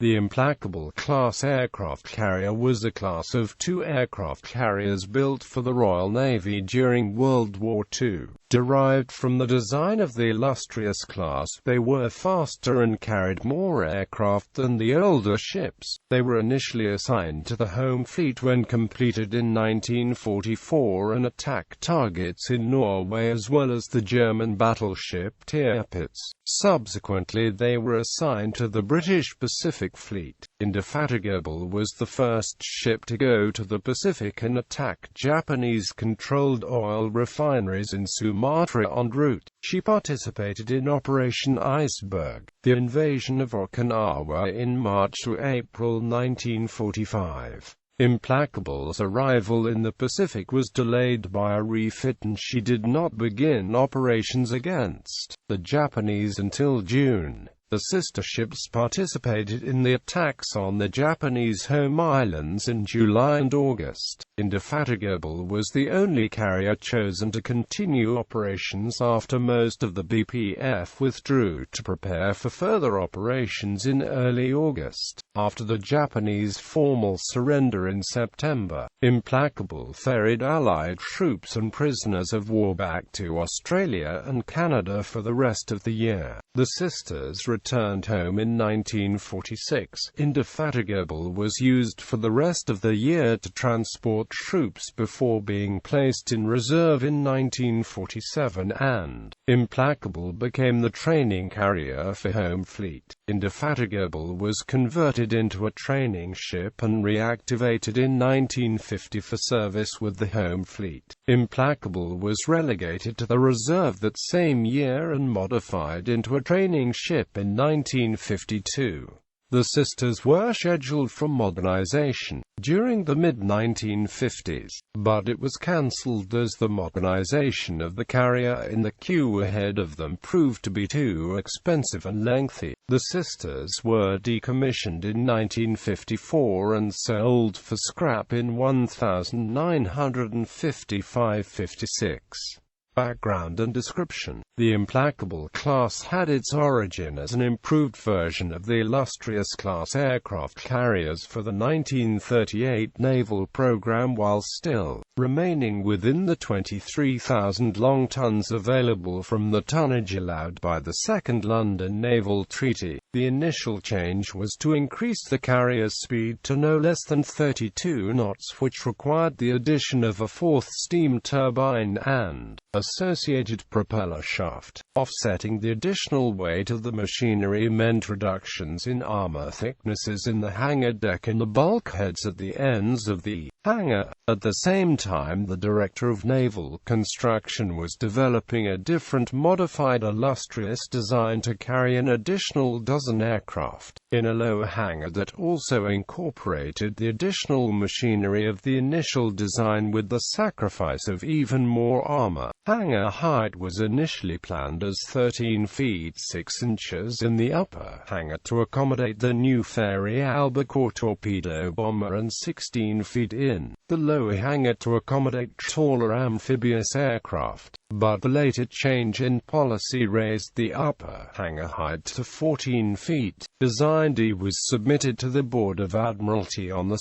The Implacable-class aircraft carrier was a class of 2 aircraft carriers built for the Royal Navy during World War II. Derived from the design of the Illustrious class, they were faster and carried more aircraft than the older ships. They were initially assigned to the Home Fleet when completed in 1944 and attacked targets in Norway as well as the German battleship Tirpitz. Subsequently, they were assigned to the British Pacific Fleet. Indefatigable was the first ship to go to the Pacific and attack Japanese-controlled oil refineries in Sumatra en route. She participated in Operation Iceberg, the invasion of Okinawa in March to April 1945. Implacable's arrival in the Pacific was delayed by a refit and she did not begin operations against the Japanese until June. The sister ships participated in the attacks on the Japanese home islands in July and August. Indefatigable was the only carrier chosen to continue operations after most of the BPF withdrew to prepare for further operations in early August. After the Japanese formal surrender in September, Implacable ferried Allied troops and prisoners of war back to Australia and Canada for the rest of the year. The sisters returned home in 1946. Indefatigable was used for the rest of the year to transport troops before being placed in reserve in 1947, and Implacable became the training carrier for Home Fleet. Indefatigable was converted into a training ship and reactivated in 1950 for service with the Home Fleet. Implacable was relegated to the reserve that same year and modified into a training ship in 1952. The sisters were scheduled for modernization during the mid-1950s, but it was cancelled as the modernization of the carrier in the queue ahead of them proved to be too expensive and lengthy. The sisters were decommissioned in 1954 and sold for scrap in 1955-56. Background and description. The Implacable class had its origin as an improved version of the Illustrious class aircraft carriers for the 1938 naval program while still remaining within the 23,000 long tons available from the tonnage allowed by the Second London Naval Treaty. The initial change was to increase the carrier's speed to no less than 32 knots, which required the addition of a fourth steam turbine and associated propeller shaft. Offsetting the additional weight of the machinery meant reductions in armor thicknesses in the hangar deck and the bulkheads at the ends of the hangar. At the same time, the Director of Naval Construction was developing a different modified Illustrious design to carry an additional dozen aircraft in a lower hangar that also incorporated the additional machinery of the initial design with the sacrifice of even more armor. Hangar height was initially planned as 13 feet 6 inches in the upper hangar to accommodate the new Fairey Albacore torpedo bomber and 16 feet in the lower hangar to accommodate taller amphibious aircraft, but the later change in policy raised the upper hangar height to 14 feet. Design D was submitted to the Board of Admiralty on 2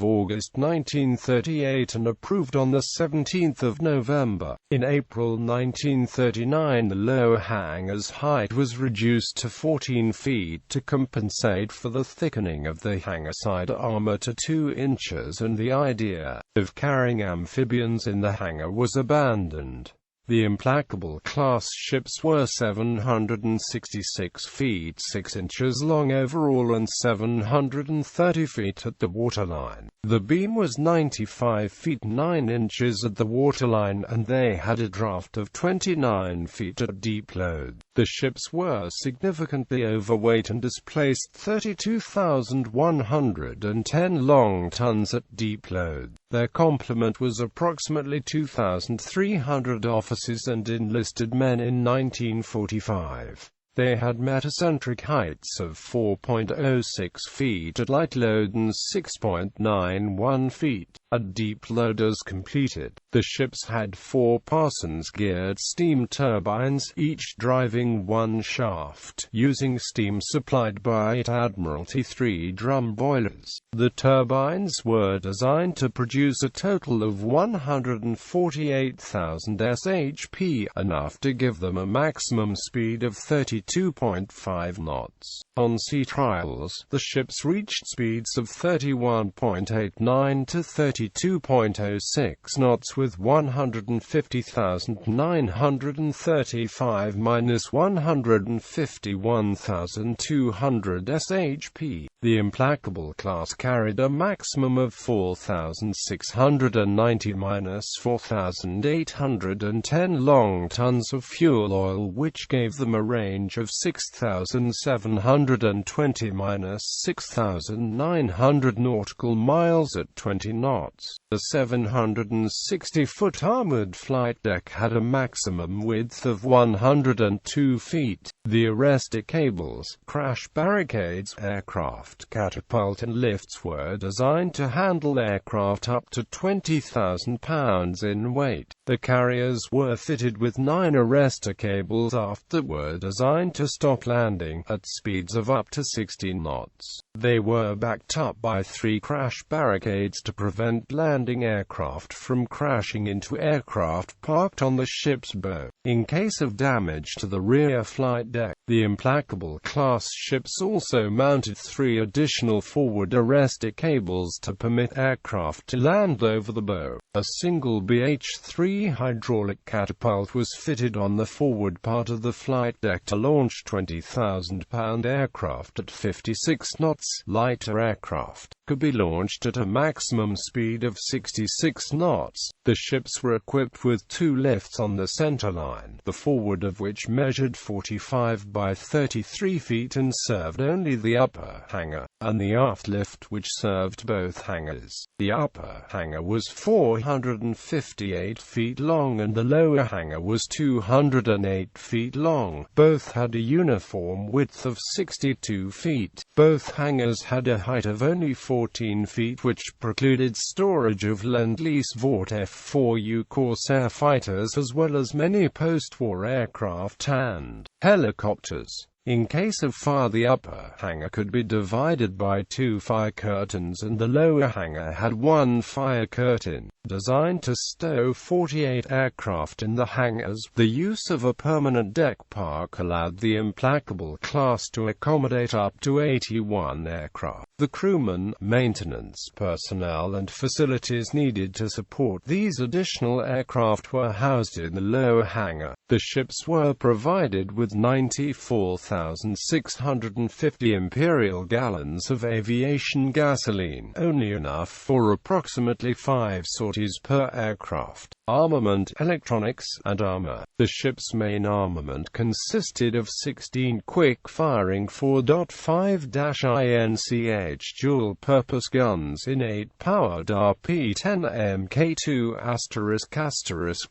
August 1938 and approved on 17 November. In April 1939, the lower hangar's height was reduced to 14 feet to compensate for the thickening of the hangar side armor to 2 inches, and the idea of carrying amphibians in the hangar was abandoned. The Implacable class ships were 766 feet 6 inches long overall and 730 feet at the waterline. The beam was 95 feet 9 inches at the waterline and they had a draft of 29 feet at deep load. The ships were significantly overweight and displaced 32,110 long tons at deep load. Their complement was approximately 2,300 officers and enlisted men in 1945. They had metacentric heights of 4.06 feet at light load and 6.91 feet A deep loaders completed. The ships had 4 Parsons-geared steam turbines, each driving one shaft, using steam supplied by Admiralty 3 drum boilers. The turbines were designed to produce a total of 148,000 shp, enough to give them a maximum speed of 32.5 knots. On sea trials, the ships reached speeds of 31.89 to 32.06 knots with 150,935 minus 151,200 shp. The Implacable-class carried a maximum of 4,690 minus 4,810 long tons of fuel oil, which gave them a range of 6,720 minus 6,900 nautical miles at 20 knots. The 760-foot armored flight deck had a maximum width of 102 feet. The arrestor cables, crash barricades, aircraft catapult and lifts were designed to handle aircraft up to 20,000 pounds in weight. The carriers were fitted with 9 arrestor cables aft that were designed to stop landing at speeds of up to 60 knots. They were backed up by 3 crash barricades to prevent landing aircraft from crashing into aircraft parked on the ship's bow. In case of damage to the rear flight deck, the Implacable-class ships also mounted 3 additional forward arrestor cables to permit aircraft to land over the bow. A single BH-3 hydraulic catapult was fitted on the forward part of the flight deck to launch 20,000-pound aircraft at 56 knots. Lighter aircraft could be launched at a maximum speed of 66 knots. The ships were equipped with 2 lifts on the centerline, the forward of which measured 45 by 33 feet and served only the upper hangar, and the aft lift which served both hangars. The upper hangar was 458 feet long and the lower hangar was 208 feet long. Both had a uniform width of 62 feet. Both hangars had a height of only 14 feet, which precluded storage of Lend-Lease Vought F-4U Corsair fighters as well as many post-war aircraft and helicopters. In case of fire, the upper hangar could be divided by 2 fire curtains and the lower hangar had 1 fire curtain. Designed to stow 48 aircraft in the hangars, the use of a permanent deck park allowed the Implacable-class to accommodate up to 81 aircraft. The crewmen, maintenance personnel and facilities needed to support these additional aircraft were housed in the lower hangar. The ships were provided with 94,650 imperial gallons of aviation gasoline, only enough for approximately 5 sorties per aircraft. Armament, electronics, and armor. The ship's main armament consisted of 16 quick-firing 4.5-INCH dual-purpose guns in 8-powered RP-10 Mk2**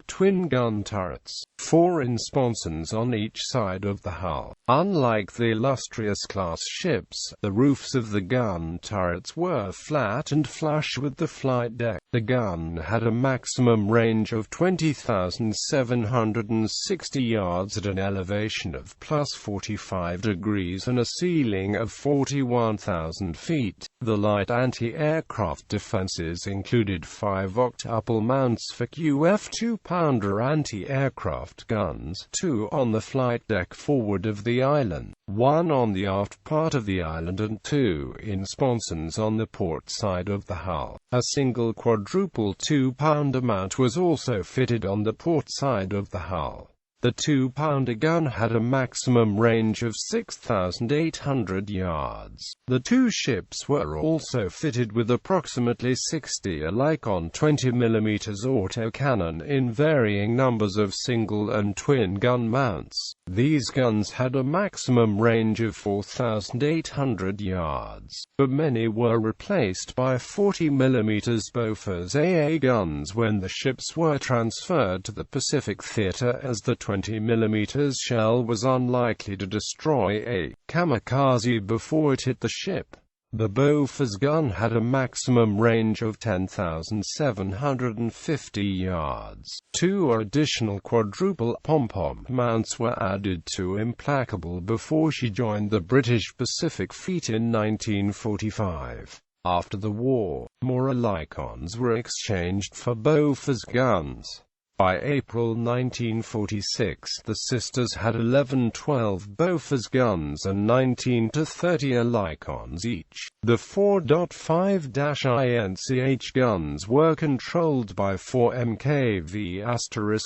twin-gun turrets, 4 in sponsons on each side of the hull. Unlike the Illustrious-class ships, the roofs of the gun turrets were flat and flush with the flight deck. The gun had a maximum range of 20,760 yards at an elevation of plus 45 degrees and a ceiling of 41,000 feet. The light anti-aircraft defenses included 5 octuple mounts for QF 2-pounder anti-aircraft guns, 2 on the flight deck forward of the island, 1 on the aft part of the island and 2 in sponsons on the port side of the hull. A single quadruple 2-pounder mount was also fitted on the port side of the hull. The 2-pounder gun had a maximum range of 6,800 yards. The 2 ships were also fitted with approximately 60 Alicon 20mm autocannon in varying numbers of single and twin gun mounts. These guns had a maximum range of 4,800 yards, but many were replaced by 40mm Bofors AA guns when the ships were transferred to the Pacific Theater, as the 20mm shell was unlikely to destroy a kamikaze before it hit the ship. The Bofors gun had a maximum range of 10,750 yards. Two additional quadruple pom-pom mounts were added to Implacable before she joined the British Pacific Fleet in 1945. After the war, more Oerlikons were exchanged for Bofors guns. By April 1946, the sisters had 11-12 Bofors guns and 19-30 Oerlikons each. The 4.5-INCH guns were controlled by 4 MKV*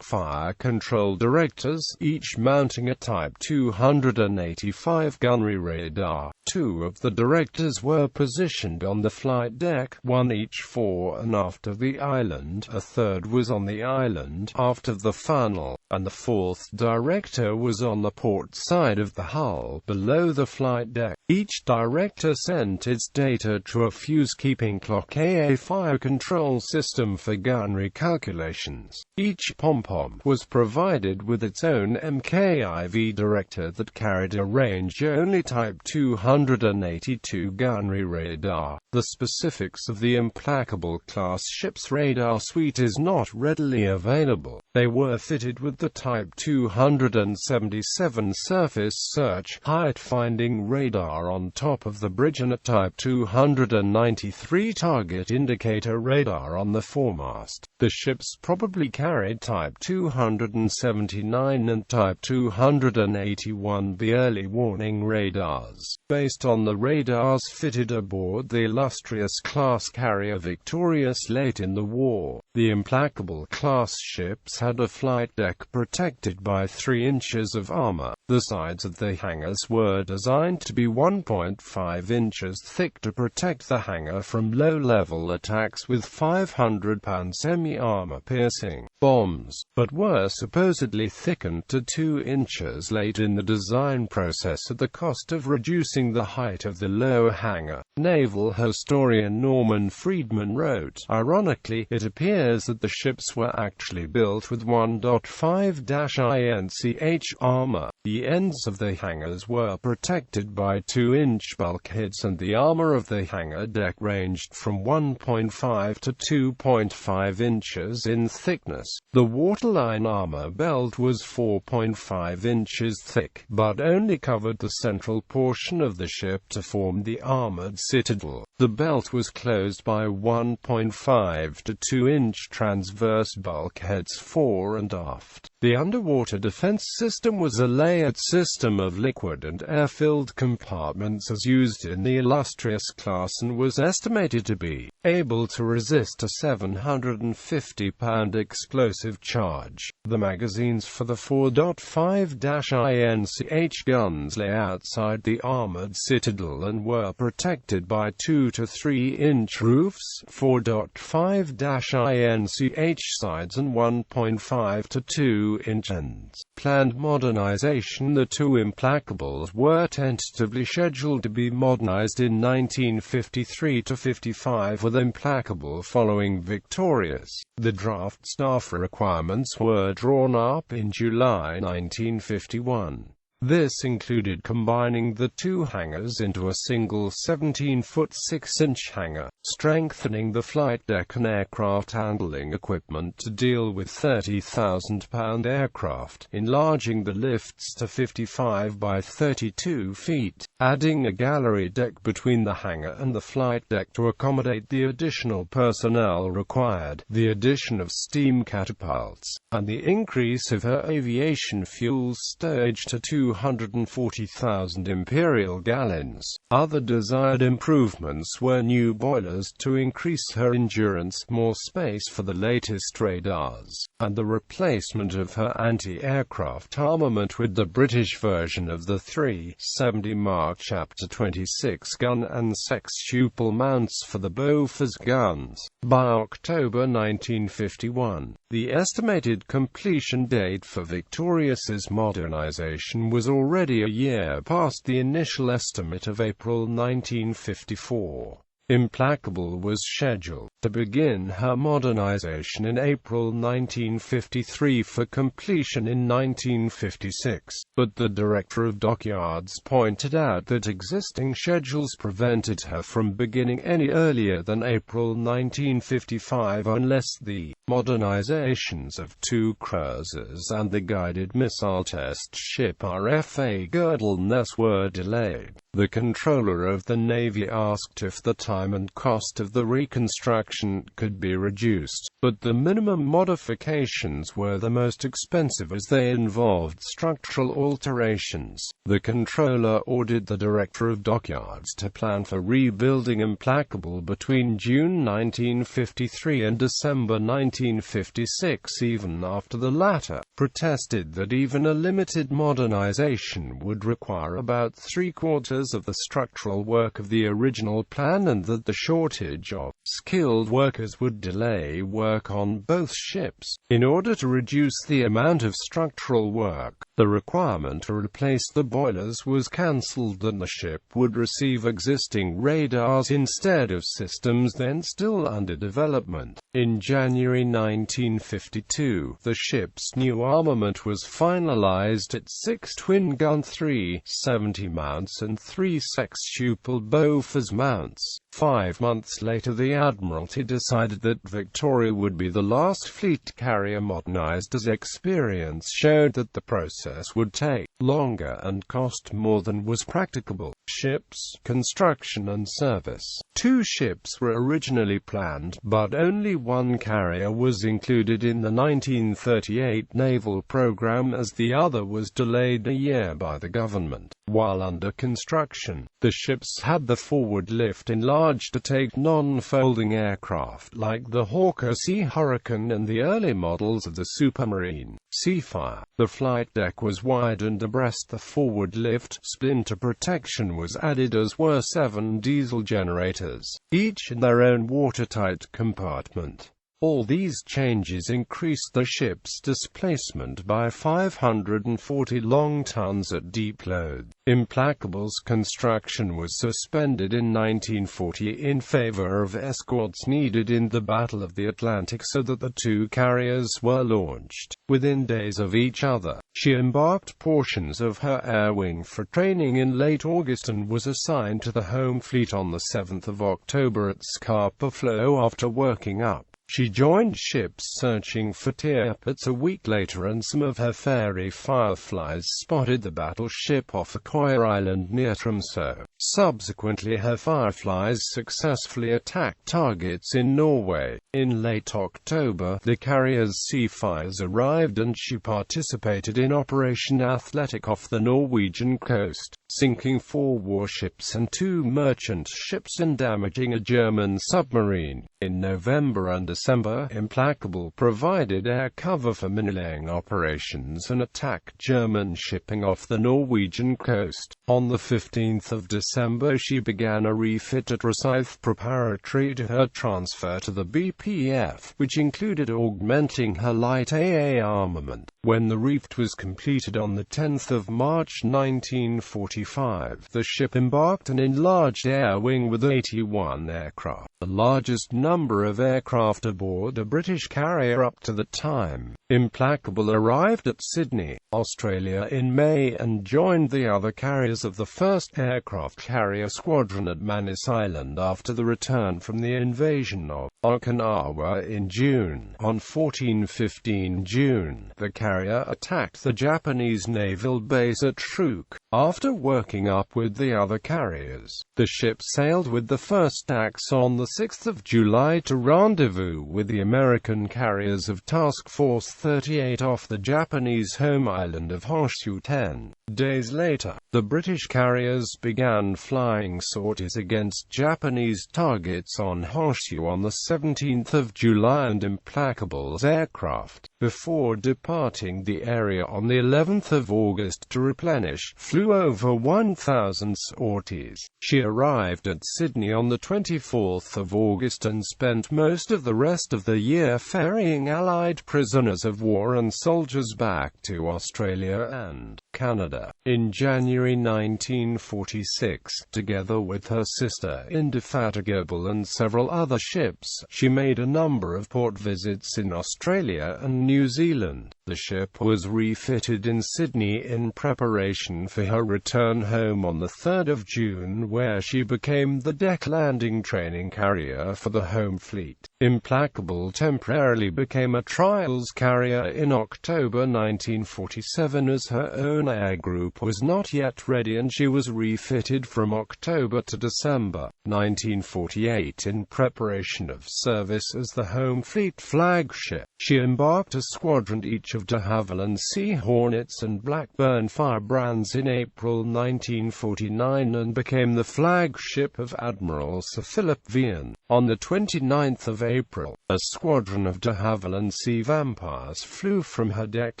fire control directors, each mounting a Type 285 gunnery radar. Two of the directors were positioned on the flight deck, one each fore and aft of the island, a third was on the island, aft of the funnel, and the fourth director was on the port side of the hull, below the flight deck. Each director sent its data to a fuse-keeping clock AA fire control system for gunnery calculations. Each pom-pom was provided with its own MKIV director that carried a range-only Type 282 gunnery radar. The specifics of the Implacable-class ship's radar suite is not readily available. They were fitted with the Type 277 surface search, height-finding radar on top of the bridge and a Type 293 target indicator radar on the foremast. The ships probably carried Type 279 and Type 281B early warning radars. Based on the radars fitted aboard the Illustrious class carrier Victorious late in the war, the Implacable-class ships had a flight deck protected by 3 inches of armor. The sides of the hangars were designed to be 1.5 inches thick to protect the hangar from low-level attacks with 500-pound semi-armor piercing bombs, but were supposedly thickened to 2 inches late in the design process at the cost of reducing the height of the lower hangar. Naval historian Norman Friedman wrote, "Ironically, it appears that the ships were actually built with 1.5-INCH armor. The ends of the hangars were protected by 2-inch bulkheads and the armor of the hangar deck ranged from 1.5 to 2.5 inches in thickness. The waterline armor belt was 4.5 inches thick, but only covered the central portion of the ship to form the armored citadel. The belt was closed by 1.5 to 2-inch transverse bulkheads fore and aft. The underwater defense system was a layered system of liquid and air-filled compartments as used in the Illustrious class and was estimated to be able to resist a 750-pound explosive charge. The magazines for the 4.5-INCH guns lay outside the armored citadel and were protected by 2 to 3-inch roofs, 4.5-INCH sides and 1.5 to 2-inch ends. Planned modernization. The two Implacables were tentatively scheduled to be modernized in 1953-55 with Implacable following Victorious. The draft staff requirements were drawn up in July 1951. This included combining the two hangars into a single 17-foot 6-inch hangar, strengthening the flight deck and aircraft handling equipment to deal with 30,000-pound aircraft, enlarging the lifts to 55 by 32 feet, adding a gallery deck between the hangar and the flight deck to accommodate the additional personnel required, the addition of steam catapults, and the increase of her aviation fuel storage to 240,000 imperial gallons. Other desired improvements were new boilers to increase her endurance, more space for the latest radars, and the replacement of her anti-aircraft armament with the British version of the 370 Mark Chapter 26 gun and sextuple mounts for the Bofors guns. By October 1951, the estimated completion date for Victorious's modernization was already a year past the initial estimate of April 1954. Implacable was scheduled to begin her modernization in April 1953 for completion in 1956, but the director of dockyards pointed out that existing schedules prevented her from beginning any earlier than April 1955 unless the modernizations of two cruisers and the guided missile test ship RFA Girdleness were delayed. The Controller of the Navy asked if the time and cost of the reconstruction could be reduced, but the minimum modifications were the most expensive as they involved structural alterations. The Controller ordered the Director of Dockyards to plan for rebuilding Implacable between June 1953 and December 1956, even after the latter protested that even a limited modernization would require about three-quarters of the structural work of the original plan and that the shortage of skilled workers would delay work on both ships. In order to reduce the amount of structural work, the requirement to replace the boilers was cancelled and the ship would receive existing radars instead of systems then still under development. In January 1952, the ship's new armament was finalized at 6 twin-gun 370 mounts and 3 sextuple Bofors mounts. 5 months later, the Admiralty decided that Victoria would be the last fleet carrier modernized, as experience showed that the process would take longer and cost more than was practicable. Ships, construction and service. 2 ships were originally planned, but only one carrier was included in the 1938 naval program as the other was delayed a year by the government. While under construction, the ships had the forward lift enlarged to take non-folding aircraft like the Hawker Sea Hurricane and the early models of the Supermarine Seafire. The flight deck was widened abreast the forward lift, splinter protection was added as were 7 diesel generators, each in their own watertight compartment. All these changes increased the ship's displacement by 540 long tons at deep load. Implacable's construction was suspended in 1940 in favor of escorts needed in the Battle of the Atlantic so that the 2 carriers were launched within days of each other. She embarked portions of her air wing for training in late August and was assigned to the home fleet on the 7th of October at Scapa Flow after working up. She joined ships searching for Tirpitz a week later, and some of her fairy Fireflies spotted the battleship off a Coir island near Tromsø. Subsequently, her Fireflies successfully attacked targets in Norway. In late October, the carrier's Seafires arrived and she participated in Operation Athletic off the Norwegian coast, sinking 4 warships and 2 merchant ships and damaging a German submarine. In November and December, Implacable provided air cover for minilaying operations and attacked German shipping off the Norwegian coast. On the 15th of December, she began a refit at Rosyth preparatory to her transfer to the BPF, which included augmenting her light AA armament. When the refit was completed on the 10th of March 1945, the ship embarked an enlarged air wing with 81 aircraft, the largest number of aircraft aboard a British carrier up to the time. Implacable arrived at Sydney, Australia in May and joined the other carriers of the 1st Aircraft Carrier Squadron at Manus Island after the return from the invasion of Okinawa in June. On 14-15 June, the carrier attacked the Japanese naval base at Truk. After working up with the other carriers, the ship sailed with the 1st AX on the 6th of July to rendezvous with the American carriers of Task Force 38 off the Japanese home island of Honshu. 10 days later, the British carriers began flying sorties against Japanese targets on Honshu on the 17th of July and Implacable's aircraft, before departing the area on the 11th of August to replenish, flew flew over 1,000 sorties. She arrived at Sydney on the 24th of August and spent most of the rest of the year ferrying Allied prisoners of war and soldiers back to Australia and Canada. In January 1946, together with her sister Indefatigable and several other ships, she made a number of port visits in Australia and New Zealand. The ship was refitted in Sydney in preparation for her return home on the 3rd of June, where she became the deck landing training carrier for the home fleet. Implacable temporarily became a trials carrier in October 1947 as her own air group was not yet ready, and she was refitted from October to December 1948 in preparation of service as the home fleet flagship. She embarked a squadron each of de Havilland Sea Hornets and Blackburn Firebrands in April 1949 and became the flagship of Admiral Sir Philip Vian. On the 29th of April, a squadron of de Havilland Sea Vampires flew from her deck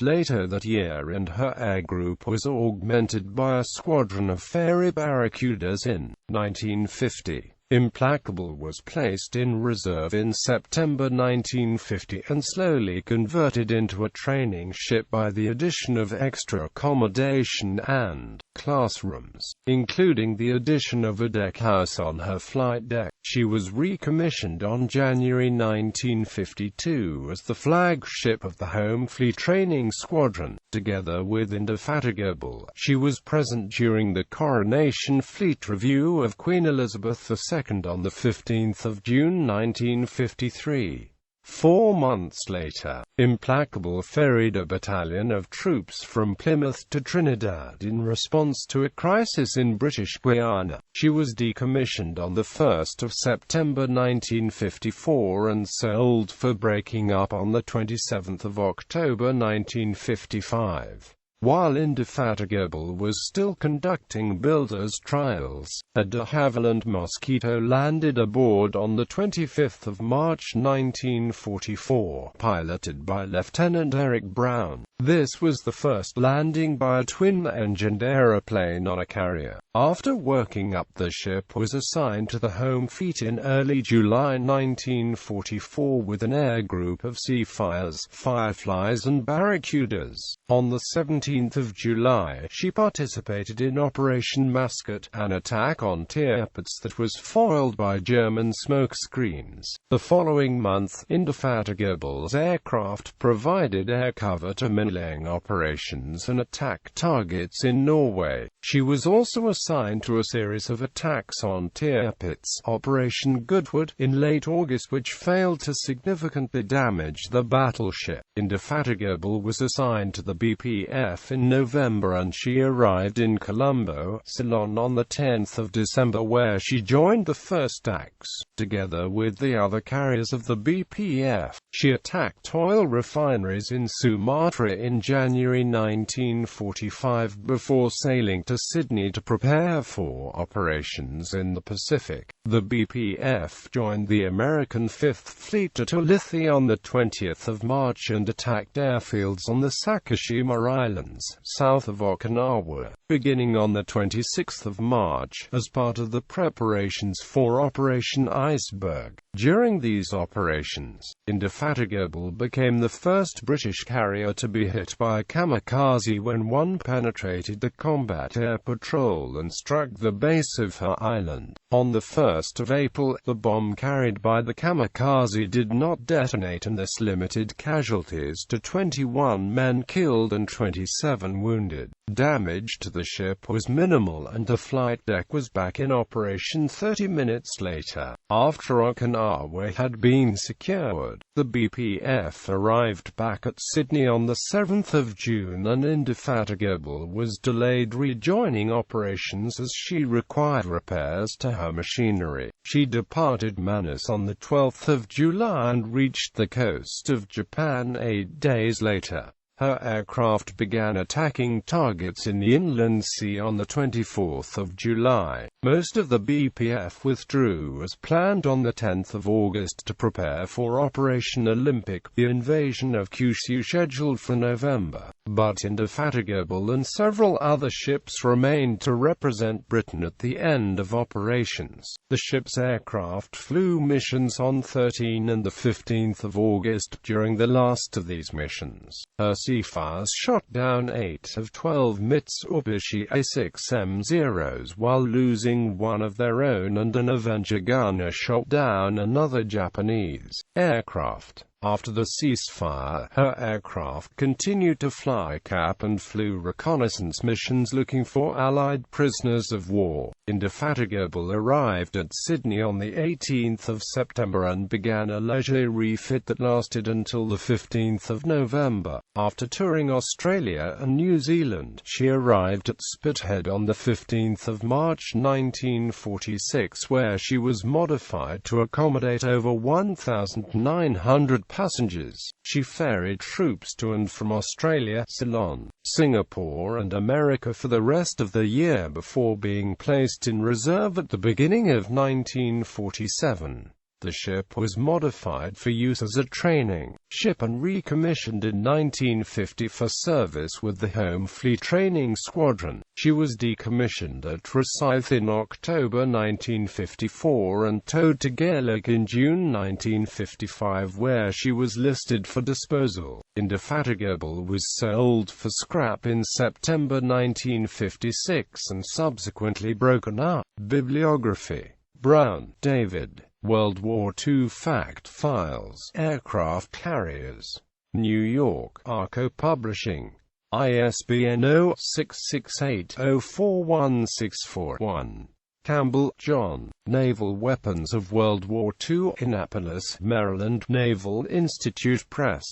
later that year, and her air group was augmented by a squadron of Fairey Barracudas in 1950. Implacable was placed in reserve in September 1950 and slowly converted into a training ship by the addition of extra accommodation and classrooms, including the addition of a deckhouse on her flight deck. She was recommissioned on January 1952 as the flagship of the Home Fleet Training Squadron. Together with Indefatigable, she was present during the Coronation Fleet Review of Queen Elizabeth II on the 15th of June 1953. 4 months later, Implacable ferried a battalion of troops from Plymouth to Trinidad in response to a crisis in British Guiana. She was decommissioned on the 1st of September 1954 and sold for breaking up on the 27th of October 1955. While Indefatigable was still conducting builders' trials, a de Havilland Mosquito landed aboard on the 25th of March 1944, piloted by Lieutenant Eric Brown. This was the first landing by a twin-engined aeroplane on a carrier. After working up, the ship was assigned to the home fleet in early July 1944 with an air group of Seafires, Fireflies and Barracudas. On the 17th of July, she participated in Operation Mascot, an attack on Tirpitz that was foiled by German smoke screens. The following month, Indefatigable's aircraft provided air cover to Malaying operations and attack targets in Norway. She was also assigned to a series of attacks on Tirpitz, Operation Goodwood, in late August, which failed to significantly damage the battleship. Indefatigable was assigned to the BPF in November, and she arrived in Colombo, Ceylon on the 10th of December, where she joined the 1st ACS. Together with the other carriers of the BPF, she attacked oil refineries in Sumatra in January 1945 before sailing to Sydney to prepare for operations in the Pacific. The BPF joined the American 5th Fleet at Ulithi on the 20th of March and attacked airfields on the Sakishima Islands, south of Okinawa, beginning on the 26th of March, as part of the preparations for Operation Iceberg. During these operations, Indefatigable became the first British carrier to be hit by a kamikaze when one penetrated the combat air patrol and struck the base of her island. On the 1st of April, the bomb carried by the kamikaze did not detonate, and this limited casualties to 21 men killed and 27 wounded. Damage to the ship was minimal, and the flight deck was back in operation 30 minutes later. After Okinawa had been secured, the BPF arrived back at Sydney on the 7th of June, and Indefatigable was delayed rejoining operations as she required repairs to her machinery. She departed Manus on the 12th of July and reached the coast of Japan 8 days later. her aircraft began attacking targets in the inland sea on the 24th of July. Most of the BPF withdrew as planned on the 10th of August to prepare for Operation Olympic, the invasion of Kyushu scheduled for November. But Indefatigable and several other ships remained to represent Britain at the end of operations. The ship's aircraft flew missions on 13 and the 15th of August. During the last of these missions, her Seafires shot down 8 of 12 Mitsubishi A6M0s while losing one of their own, and an Avenger gunner shot down another Japanese aircraft. After the ceasefire, her aircraft continued to fly cap and flew reconnaissance missions looking for Allied prisoners of war. Indefatigable arrived at Sydney on the 18th of September and began a leisure refit that lasted until the 15th of November. After touring Australia and New Zealand, she arrived at Spithead on the 15th of March 1946, where she was modified to accommodate over 1,900 passengers. She ferried troops to and from Australia, Ceylon, Singapore and America for the rest of the year before being placed in reserve at the beginning of 1947. The ship was modified for use as a training ship and recommissioned in 1950 for service with the Home Fleet Training Squadron. She was decommissioned at Rosyth in October 1954 and towed to Gaelic in June 1955, where she was listed for disposal. Indefatigable was sold for scrap in September 1956 and subsequently broken up. Bibliography: Brown, David. World War II Fact Files. Aircraft Carriers. New York, Arco Publishing. ISBN 0-668-041641. Campbell, John. Naval Weapons of World War II. Annapolis, Maryland, Naval Institute Press.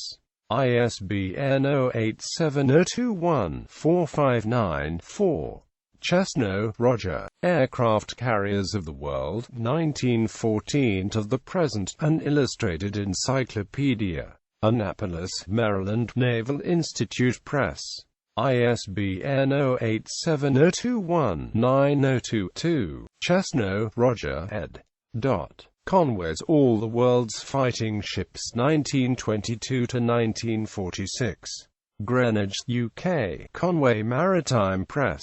ISBN 0-87021-459-4. Chesno, Roger. Aircraft Carriers of the World, 1914 to the Present, an illustrated encyclopedia. Annapolis, Maryland, Naval Institute Press. ISBN 0-87021-9022. Chesno, Roger, ed. Conway's All the World's Fighting Ships 1922 to 1946. Greenwich, UK. Conway Maritime Press.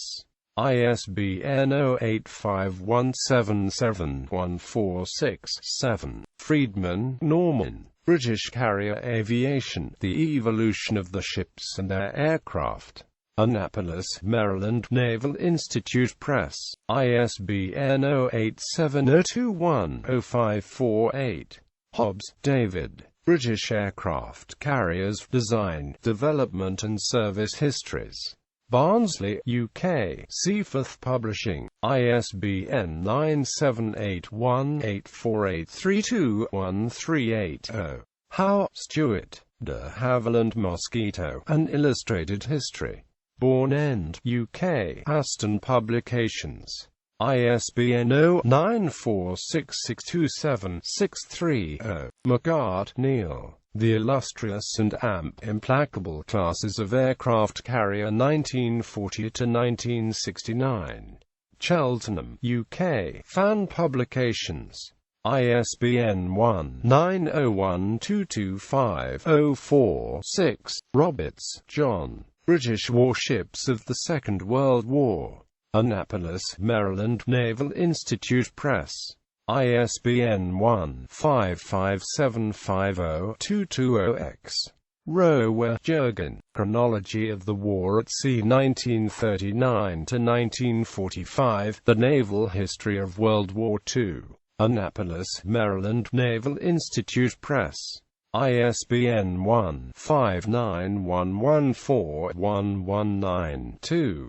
ISBN 0-85177-146-7. Friedman, Norman. British Carrier Aviation: The Evolution of the Ships and Their Aircraft. Annapolis, Maryland, Naval Institute Press. ISBN 0-87021-0548. Hobbs, David. British Aircraft Carriers: Design, Development and Service Histories. Barnsley, UK. Seaforth Publishing. ISBN 9781848321380. Howe, Stuart. De Havilland Mosquito, An Illustrated History. Bourne End, UK. Aston Publications. ISBN 0-946627-630. McGart, Neil. The Illustrious and Implacable Classes of Aircraft Carrier 1940 to 1969. Cheltenham, UK. Fan Publications. ISBN 1-901225-046. Roberts, John. British Warships of the Second World War. Annapolis, Maryland, Naval Institute Press. ISBN 1-55750-220-X. Rowe, Jürgen. Chronology of the War at Sea 1939 to 1945. The Naval History of World War II. Annapolis, Maryland, Naval Institute Press. ISBN 1-59114-1192.